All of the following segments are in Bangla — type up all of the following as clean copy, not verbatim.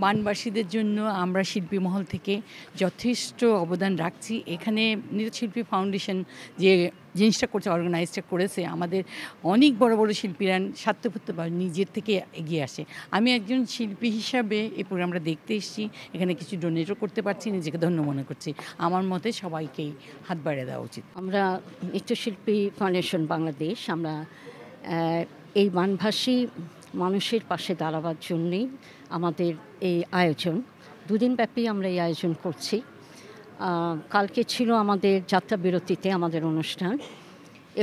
বানবাসীদের জন্য আমরা শিল্পী মহল থেকে যথেষ্ট অবদান রাখছি। এখানে নৃত্যশিল্পী ফাউন্ডেশন যে জিনিসটা করছে, অর্গানাইজটা করেছে, আমাদের অনেক বড় বড় শিল্পীরা স্বার্থপরভাবে নিজের থেকে এগিয়ে আসে। আমি একজন শিল্পী হিসাবে এই প্রোগ্রামটা দেখতে এসেছি, এখানে কিছু ডোনেটও করতে পারছি, নিজেকে ধন্য মনে করছি। আমার মতে সবাইকেই হাত বাড়িয়ে দেওয়া উচিত। আমরা নৃত্যশিল্পী ফাউন্ডেশন বাংলাদেশ, আমরা এই বানভাসী মানুষের পাশে দাঁড়াবার জন্যেই আমাদের এই আয়োজন। দুদিনব্যাপী আমরা এই আয়োজন করছি। কালকে ছিল আমাদের যাত্রা বিরতিতে আমাদের অনুষ্ঠান,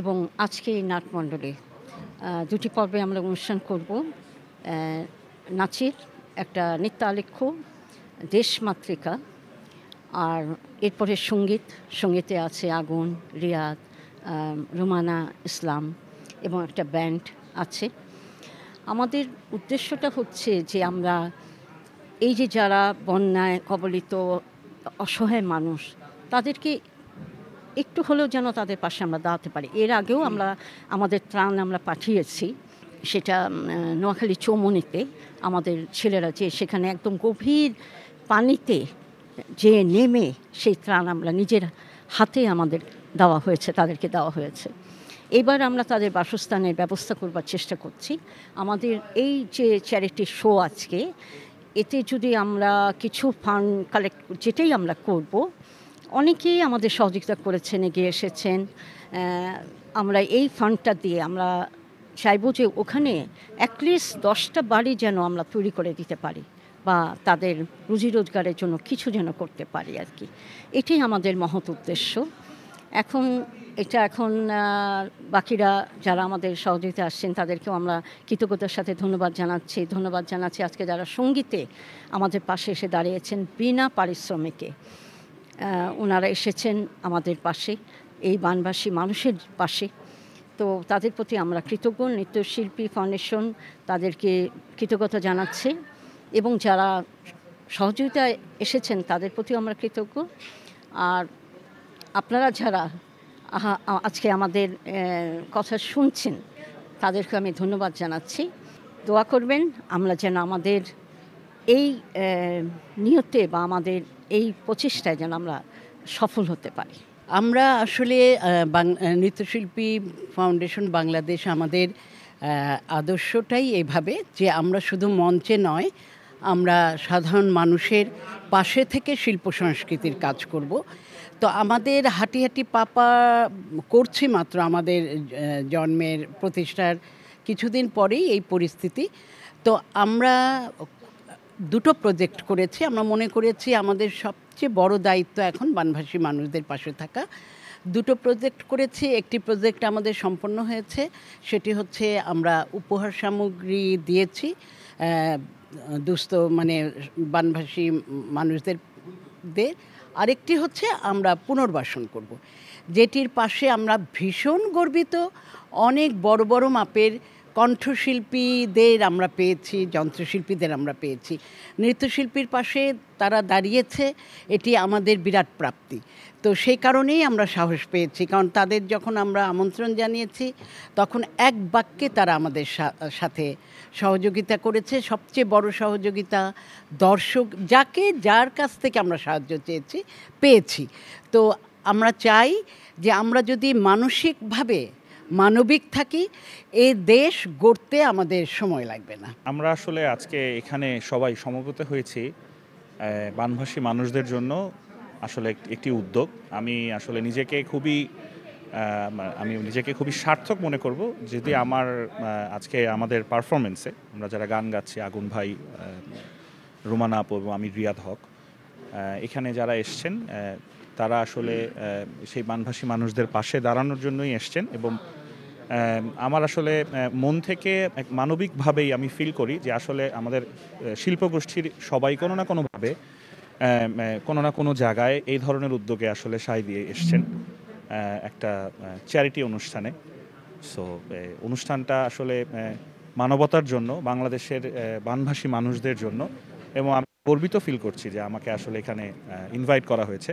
এবং আজকে এই নাটমণ্ডলে দুটি পর্বে আমরা অনুষ্ঠান করব। নাচের একটা নৃত্যালেখ্য, দেশমাতৃকা, আর এরপরে সঙ্গীতে আছে আগুন, রিয়াদ, রুমানা ইসলাম এবং একটা ব্যান্ড আছে। আমাদের উদ্দেশ্যটা হচ্ছে যে আমরা এই যে যারা বন্যায় কবলিত অসহায় মানুষ, তাদেরকে একটু হলেও যেন তাদের পাশে আমরা দাঁড়াতে পারি। এর আগেও আমরা আমাদের ত্রাণ আমরা পাঠিয়েছি, সেটা নোয়াখালী চৌমনিতে আমাদের ছেলেরা যে সেখানে একদম গভীর পানিতে যে নেমে সেই ত্রাণ আমরা নিজের হাতে আমাদের তাদেরকে দেওয়া হয়েছে। এবার আমরা তাদের বাসস্থানের ব্যবস্থা করবার চেষ্টা করছি। আমাদের এই যে চ্যারিটি শো আজকে, এতে যদি আমরা কিছু ফান্ড কালেক্ট, যেটাই আমরা করব, অনেকেই আমাদের সহযোগিতা করেছেন, এগিয়ে এসেছেন। আমরা এই ফান্ডটা দিয়ে আমরা চাইবো যে ওখানে অ্যাটলিস্ট 10টা বাড়ি যেন আমরা তৈরি করে দিতে পারি, বা তাদের রুজি রোজগারের জন্য কিছু যেন করতে পারি আর কি। এটাই আমাদের মহৎ উদ্দেশ্য। এখন বাকিরা যারা আমাদের সহযোগিতা আসছেন তাদেরকেও আমরা কৃতজ্ঞতার সাথে ধন্যবাদ জানাচ্ছি। আজকে যারা সঙ্গীতে আমাদের পাশে এসে দাঁড়িয়েছেন বিনা পারিশ্রমিকে, ওনারা এসেছেন আমাদের পাশে, এই বানবাসী মানুষের পাশে। তো তাদের প্রতি আমরা কৃতজ্ঞ। নৃত্যশিল্পী ফাউন্ডেশন তাদেরকে কৃতজ্ঞতা জানাচ্ছে, এবং যারা সহযোগিতায় এসেছেন তাদের প্রতিও আমরা কৃতজ্ঞ। আর আপনারা যারা আজকে আমাদের কথা শুনছেন, তাদেরকে আমি ধন্যবাদ জানাচ্ছি। দোয়া করবেন আমরা যেন আমাদের এই নিয়তে বা আমাদের এই প্রচেষ্টায় যেন আমরা সফল হতে পারি। আমরা আসলে নৃত্যশিল্পী ফাউন্ডেশন বাংলাদেশ, আমাদের আদর্শটাই এভাবে যে আমরা শুধু মঞ্চে নয়, আমরা সাধারণ মানুষের পাশে থেকে শিল্প সংস্কৃতির কাজ করব। তো আমাদের হাঁটি পাপা করছি মাত্র, আমাদের জন্মের প্রতিষ্ঠার কিছুদিন পরেই এই পরিস্থিতি। তো আমরা দুটো প্রজেক্ট করেছি। আমরা মনে করেছি আমাদের সবচেয়ে বড় দায়িত্ব এখন বানভাসী মানুষদের পাশে থাকা। দুটো প্রজেক্ট করেছি। একটি প্রজেক্ট আমাদের সম্পন্ন হয়েছে, সেটি হচ্ছে আমরা উপহার সামগ্রী দিয়েছি দুস্থ বানভাসী মানুষদের। আরেকটি হচ্ছে আমরা পুনর্বাসন করব, যেটির পাশে আমরা ভীষণ গর্বিত। অনেক বড় বড় মাপের কণ্ঠশিল্পীদের আমরা পেয়েছি, যন্ত্রশিল্পীদের আমরা পেয়েছি। নৃত্যশিল্পীর পাশে তারা দাঁড়িয়েছে, এটি আমাদের বিরাট প্রাপ্তি। তো সেই কারণেই আমরা সাহস পেয়েছি, কারণ তাদের যখন আমরা আমন্ত্রণ জানিয়েছি তখন এক বাক্যে তারা আমাদের সাথে সহযোগিতা করেছে। সবচেয়ে বড় সহযোগিতা দর্শক, যার কাছ থেকে আমরা সাহায্য পেয়েছি। তো আমরা চাই যে আমরা যদি মানসিকভাবে মানবিক থাকি, এই দেশ গড়তে আমাদের সময় লাগবে না। আমরা আসলে আজকে এখানে সবাই সমবেত হয়েছি বানভাসী মানুষদের জন্য। আসলে একটি উদ্যোগ। আমি আসলে নিজেকে খুবই সার্থক মনে করব যদি আজকে আমাদের পারফরমেন্সে আমরা যারা গান গাচ্ছি, আগুন ভাই, রুমানা আপু এবং আমি রিয়াদ হক, এখানে যারা এসছেন তারা আসলে সেই বানভাসী মানুষদের পাশে দাঁড়ানোর জন্যই এসছেন। এবং আমার আসলে মন থেকে এক মানবিকভাবেই আমি ফিল করি যে আসলে আমাদের শিল্পগোষ্ঠীর সবাই কোনো না কোনোভাবে কোনো না কোনো জায়গায় এই ধরনের উদ্যোগে আসলে সায় দিয়ে এসছেন একটা চ্যারিটি অনুষ্ঠানে। সো অনুষ্ঠানটা আসলে মানবতার জন্য, বাংলাদেশের বানভাসী মানুষদের জন্য, এবং আমি গর্বিত ফিল করছি যে আমাকে আসলে এখানে ইনভাইট করা হয়েছে।